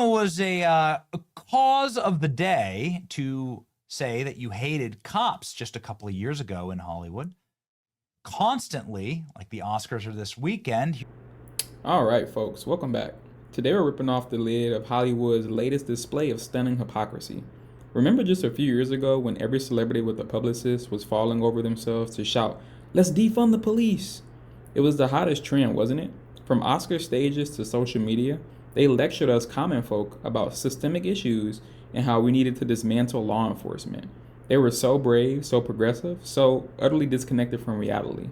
Was a cause of the day to say that you hated cops just a couple of years ago in Hollywood. Constantly, like the Oscars are this weekend. All right, folks, welcome back. Today we're ripping off the lid of Hollywood's latest display of stunning hypocrisy. Remember just a few years ago when every celebrity with a publicist was falling over themselves to shout, "Let's defund the police"? It was the hottest trend, wasn't it? From Oscar stages to social media, they lectured us common folk about systemic issues and how we needed to dismantle law enforcement. They were so brave, so progressive, so utterly disconnected from reality.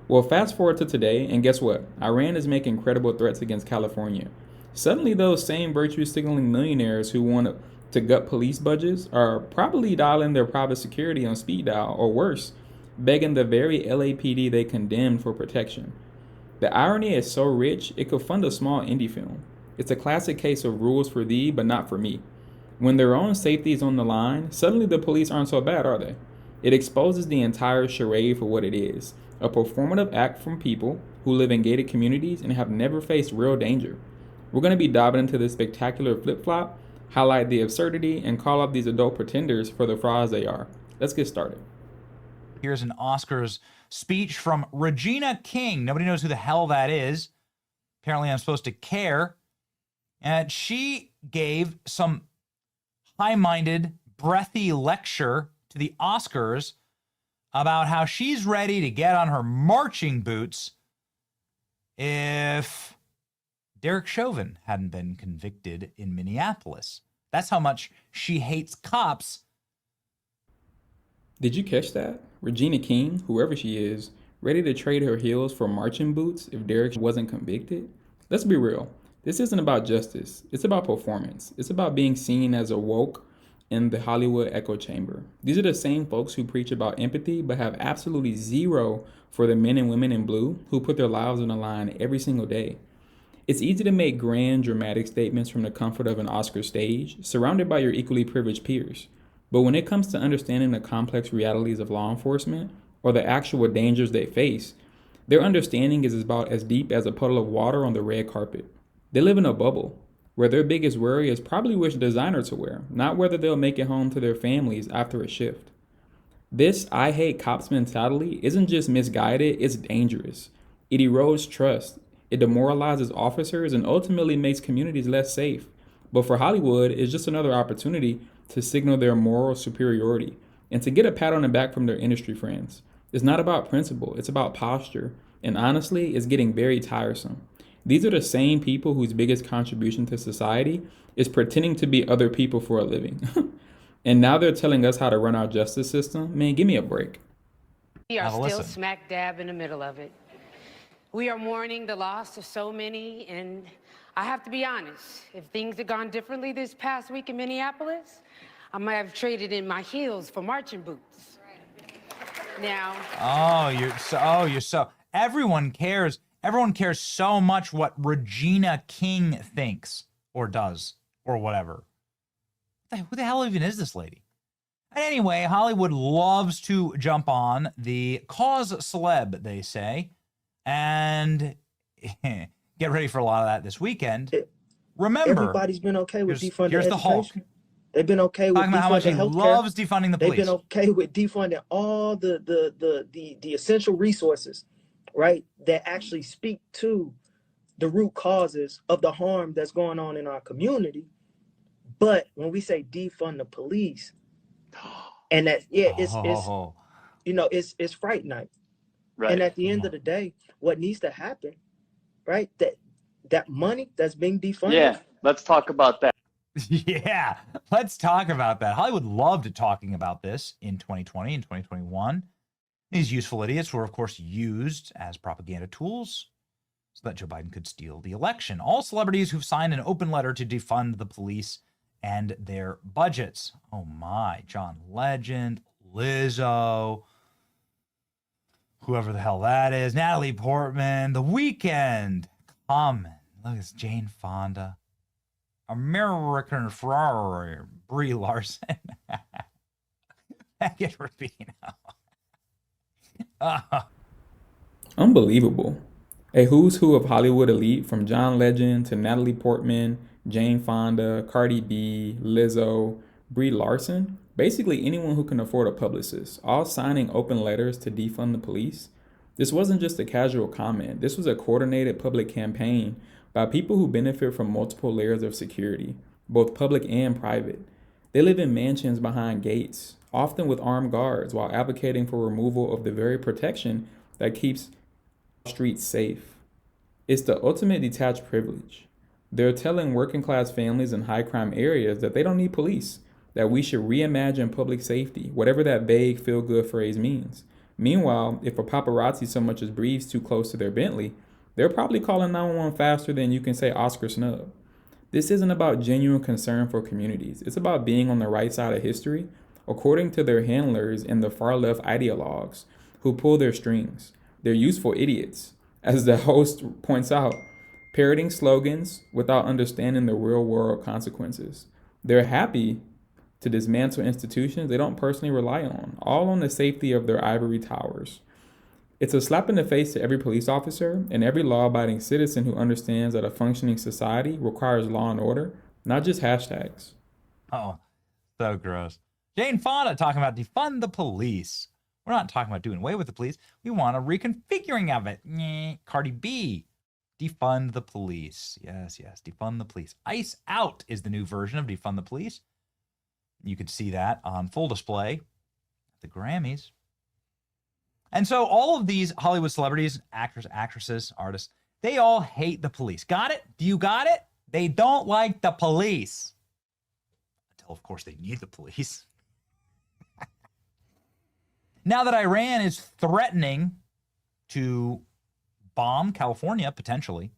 Well, fast forward to today, and guess what? Iran is making credible threats against California. Suddenly, those same virtue signaling millionaires who want to gut police budgets are probably dialing their private security on speed dial, or worse, begging the very LAPD they condemned for protection. The irony is so rich, it could fund a small indie film. It's a classic case of rules for thee, but not for me. When their own safety is on the line, suddenly the police aren't so bad, are they? It exposes the entire charade for what it is, a performative act from people who live in gated communities and have never faced real danger. We're going to be diving into this spectacular flip-flop, highlight the absurdity, and call out these adult pretenders for the frauds they are. Let's get started. Here's an Oscars speech from Regina King. Nobody knows who the hell that is. Apparently I'm supposed to care. And she gave some high-minded, breathy lecture to the Oscars about how she's ready to get on her marching boots if Derek Chauvin hadn't been convicted in Minneapolis. That's how much she hates cops. Did you catch that? Regina King, whoever she is, ready to trade her heels for marching boots if Derek wasn't convicted? Let's be real. This isn't about justice. It's about performance. It's about being seen as a woke in the Hollywood echo chamber. These are the same folks who preach about empathy but have absolutely zero for the men and women in blue who put their lives on the line every single day. It's easy to make grand, dramatic statements from the comfort of an Oscar stage, surrounded by your equally privileged peers. But when it comes to understanding the complex realities of law enforcement or the actual dangers they face, their understanding is about as deep as a puddle of water on the red carpet. They live in a bubble where their biggest worry is probably which designer to wear, not whether they'll make it home to their families after a shift. This "I hate cops" mentality isn't just misguided, it's dangerous. It erodes trust, it demoralizes officers, and ultimately makes communities less safe. But for Hollywood, it's just another opportunity to signal their moral superiority and to get a pat on the back from their industry friends. It's not about principle, it's about posture, and honestly, it's getting very tiresome. These are the same people whose biggest contribution to society is pretending to be other people for a living. And now they're telling us how to run our justice system? Man, give me a break. We are still smack dab in the middle of it. We are mourning the loss of so many, and I have to be honest, if things had gone differently this past week in Minneapolis, I might have traded in my heels for marching boots. Now. You're so everyone cares. Everyone cares so much what Regina King thinks or does or whatever. Who the hell even is this lady? Anyway, Hollywood loves to jump on the cause celeb, they say, and get ready for a lot of that this weekend. Remember, everybody's been okay with defunding here's education. The Hulk. They've been okay with talking about how much he loves defunding the police. They've been okay with defunding all the essential resources, right, that actually speak to the root causes of the harm that's going on in our community. But when we say defund the police, and that it's Fright Night. Right. And at the end of the day, what needs to happen, right? That money that's being defunded. Yeah, let's talk about that. Yeah, let's talk about that. Hollywood loved talking about this in 2020 and 2021. These useful idiots were, of course, used as propaganda tools so that Joe Biden could steal the election. All celebrities who've signed an open letter to defund the police and their budgets. Oh my, John Legend, Lizzo, whoever the hell that is, Natalie Portman, The Weeknd, Common, look, it's Jane Fonda, American Ferrari, Brie Larson, Megan Rapinoe. Unbelievable. A who's who of Hollywood elite, from John Legend to Natalie Portman, Jane Fonda, Cardi B, Lizzo, Brie Larson, basically anyone who can afford a publicist, all signing open letters to defund the police. This wasn't just a casual comment. This was a coordinated public campaign by people who benefit from multiple layers of security, both public and private. They live in mansions behind gates, often with armed guards, while advocating for removal of the very protection that keeps streets safe. It's the ultimate detached privilege. They're telling working class families in high crime areas that they don't need police, that we should reimagine public safety, whatever that vague feel good phrase means. Meanwhile, if a paparazzi so much as breathes too close to their Bentley, they're probably calling 911 faster than you can say Oscar snub. This isn't about genuine concern for communities. It's about being on the right side of history, according to their handlers and the far left ideologues who pull their strings. They're useful idiots. As the host points out, parroting slogans without understanding the real world consequences. They're happy to dismantle institutions they don't personally rely on, all on the safety of their ivory towers. It's a slap in the face to every police officer and every law-abiding citizen who understands that a functioning society requires law and order, not just hashtags. Oh, so gross. Jane Fonda talking about defund the police. We're not talking about doing away with the police. We want a reconfiguring of it. Cardi B, defund the police. Yes, defund the police. Ice Out is the new version of defund the police. You could see that on full display at the Grammys. And so all of these Hollywood celebrities, actors, actresses, artists, they all hate the police. Got it? Do you got it? They don't like the police. Until, of course, they need the police. Now that Iran is threatening to bomb California, potentially,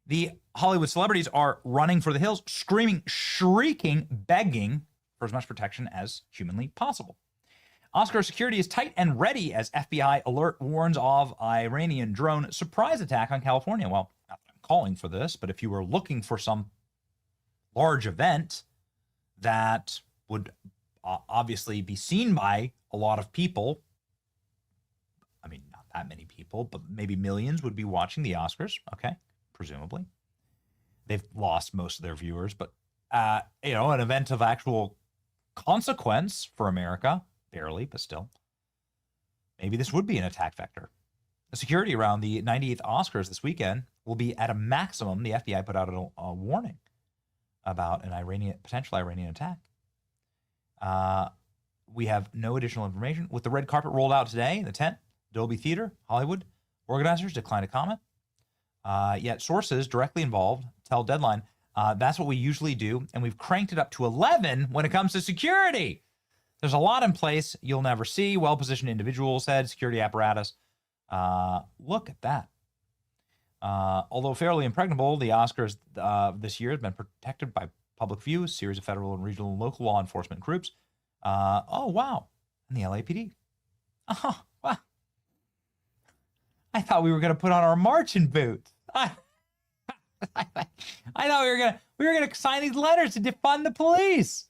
the Hollywood celebrities are running for the hills, screaming, shrieking, begging for as much protection as humanly possible. Oscar security is tight and ready as FBI alert warns of Iranian drone surprise attack on California. Well, not that I'm calling for this, but if you were looking for some large event that would obviously be seen by a lot of people, I mean, not that many people, but maybe millions would be watching the Oscars, okay, presumably. They've lost most of their viewers, but, an event of actual consequence for America, barely, but still, maybe this would be an attack vector. The security around the 98th Oscars this weekend will be at a maximum. The FBI put out a warning about an potential Iranian attack. We have no additional information. With the red carpet rolled out today in the tent, Dolby Theater, Hollywood, organizers declined to comment. Yet sources directly involved tell Deadline, that's what we usually do, and we've cranked it up to 11 when it comes to security. There's a lot in place you'll never see. Well-positioned individuals said, security apparatus. Look at that. Although fairly impregnable, the Oscars this year have been protected by public view, a series of federal and regional and local law enforcement groups. Oh, wow. And the LAPD. Oh, wow. I thought we were going to put on our marching boots. I thought we were gonna sign these letters to defund the police.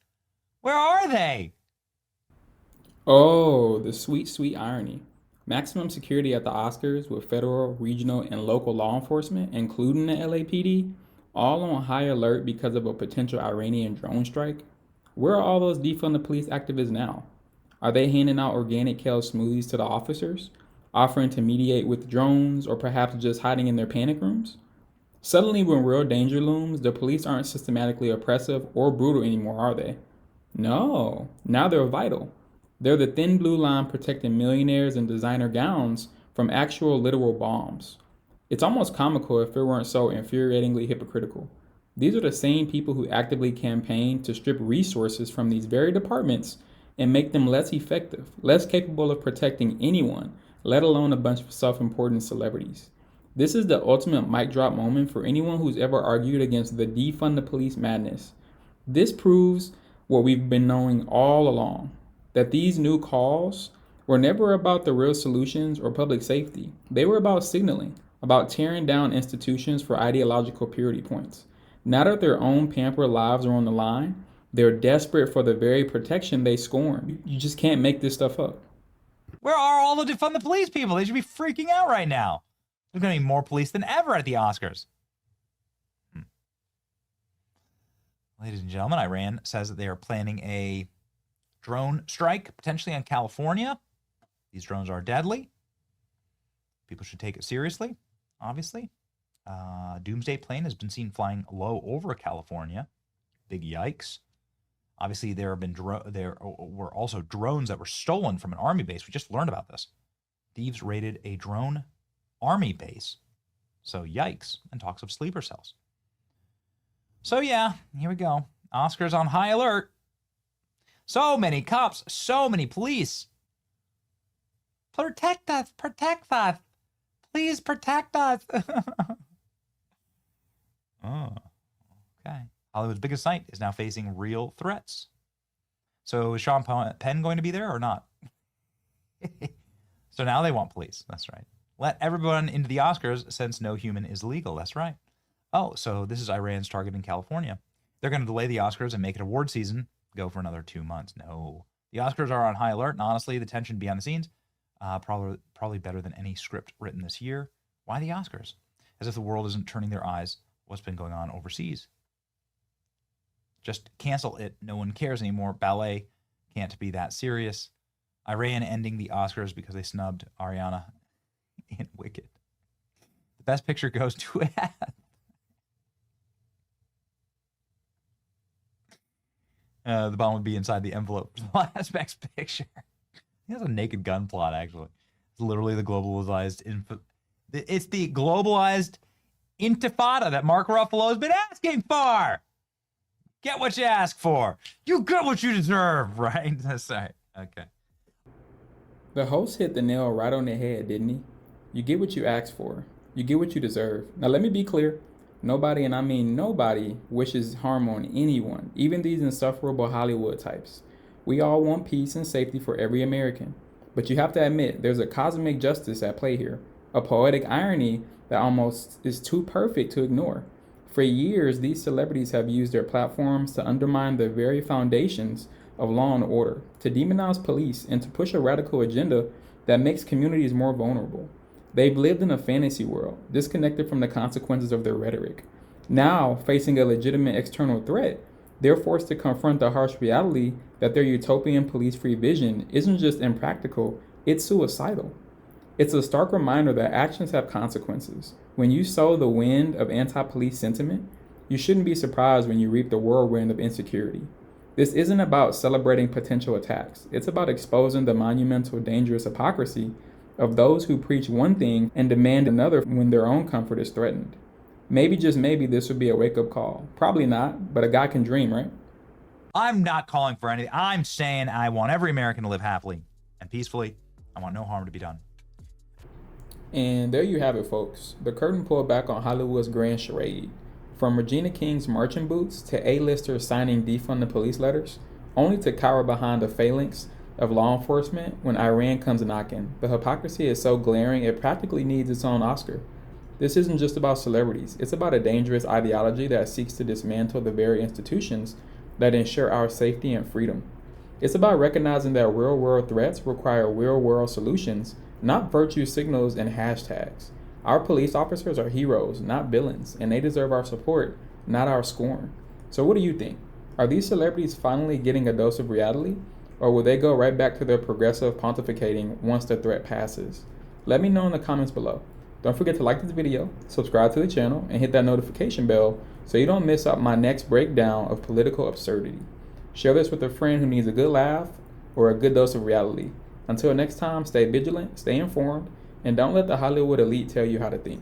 Where are they? Oh, the sweet, sweet irony. Maximum security at the Oscars with federal, regional, and local law enforcement, including the LAPD, all on high alert because of a potential Iranian drone strike. Where are all those defund the police activists now? Are they handing out organic kale smoothies to the officers, offering to mediate with drones, or perhaps just hiding in their panic rooms? Suddenly, when real danger looms, the police aren't systematically oppressive or brutal anymore, are they? No, now they're vital. They're the thin blue line protecting millionaires in designer gowns from actual literal bombs. It's almost comical if it weren't so infuriatingly hypocritical. These are the same people who actively campaign to strip resources from these very departments and make them less effective, less capable of protecting anyone, let alone a bunch of self-important celebrities. This is the ultimate mic drop moment for anyone who's ever argued against the defund the police madness. This proves what we've been knowing all along, that these new calls were never about the real solutions or public safety. They were about signaling, about tearing down institutions for ideological purity points. Now that their own pampered lives are on the line, they're desperate for the very protection they scorn. You just can't make this stuff up. Where are all the defund the police people? They should be freaking out right now. There's going to be more police than ever at the Oscars. Ladies and gentlemen, Iran says that they are planning a drone strike, potentially on California. These drones are deadly. People should take it seriously, obviously. Doomsday plane has been seen flying low over California. Big yikes. Obviously, there were also drones that were stolen from an army base. We just learned about this. Thieves raided a drone army base. So yikes, and talks of sleeper cells. So yeah, here we go. Oscars on high alert. So many cops, so many police. Protect us, please protect us. Oh, okay. Hollywood's biggest site is now facing real threats. So is Sean Penn going to be there or not? So now they want police. That's right. Let everyone into the Oscars since no human is legal. That's right. Oh, so this is Iran's target in California. They're going to delay the Oscars and make it award season go for another 2 months. No. The Oscars are on high alert, and honestly, the tension behind the scenes, probably better than any script written this year. Why the Oscars? As if the world isn't turning their eyes what's been going on overseas. Just cancel it. No one cares anymore. Ballet can't be that serious. Iran ending the Oscars because they snubbed Ariana in Wicked. The best picture goes to it. The bomb would be inside the envelope for the last best picture. He has a Naked Gun plot, actually. It's literally the globalized it's the globalized intifada that Mark Ruffalo has been asking for. Get what you ask for. You get what you deserve, right? That's right. Okay. The host hit the nail right on the head, didn't he? You get what you ask for. You get what you deserve. Now let me be clear. Nobody, and I mean nobody, wishes harm on anyone, even these insufferable Hollywood types. We all want peace and safety for every American. But you have to admit, there's a cosmic justice at play here, a poetic irony that almost is too perfect to ignore. For years, these celebrities have used their platforms to undermine the very foundations of law and order, to demonize police, and to push a radical agenda that makes communities more vulnerable. They've lived in a fantasy world, disconnected from the consequences of their rhetoric. Now, facing a legitimate external threat, they're forced to confront the harsh reality that their utopian police-free vision isn't just impractical, it's suicidal. It's a stark reminder that actions have consequences. When you sow the wind of anti-police sentiment, you shouldn't be surprised when you reap the whirlwind of insecurity. This isn't about celebrating potential attacks. It's about exposing the monumental, dangerous hypocrisy of those who preach one thing and demand another when their own comfort is threatened. Maybe, just maybe, this would be a wake-up call. Probably not, but a guy can dream, right? I'm not calling for anything. I'm saying I want every American to live happily and peacefully. I want no harm to be done. And there you have it, folks. The curtain pulled back on Hollywood's grand charade. From Regina King's marching boots to A-listers signing defund the police letters, only to cower behind the phalanx of law enforcement when Iran comes knocking. The hypocrisy is so glaring it practically needs its own Oscar. This isn't just about celebrities. It's about a dangerous ideology that seeks to dismantle the very institutions that ensure our safety and freedom. It's about recognizing that real-world threats require real-world solutions, not virtue signals and hashtags. Our police officers are heroes, not villains, and they deserve our support, not our scorn. So what do you think? Are these celebrities finally getting a dose of reality? Or will they go right back to their progressive pontificating once the threat passes? Let me know in the comments below. Don't forget to like this video, subscribe to the channel, and hit that notification bell so you don't miss out my next breakdown of political absurdity. Share this with a friend who needs a good laugh or a good dose of reality. Until next time, stay vigilant, stay informed, and don't let the Hollywood elite tell you how to think.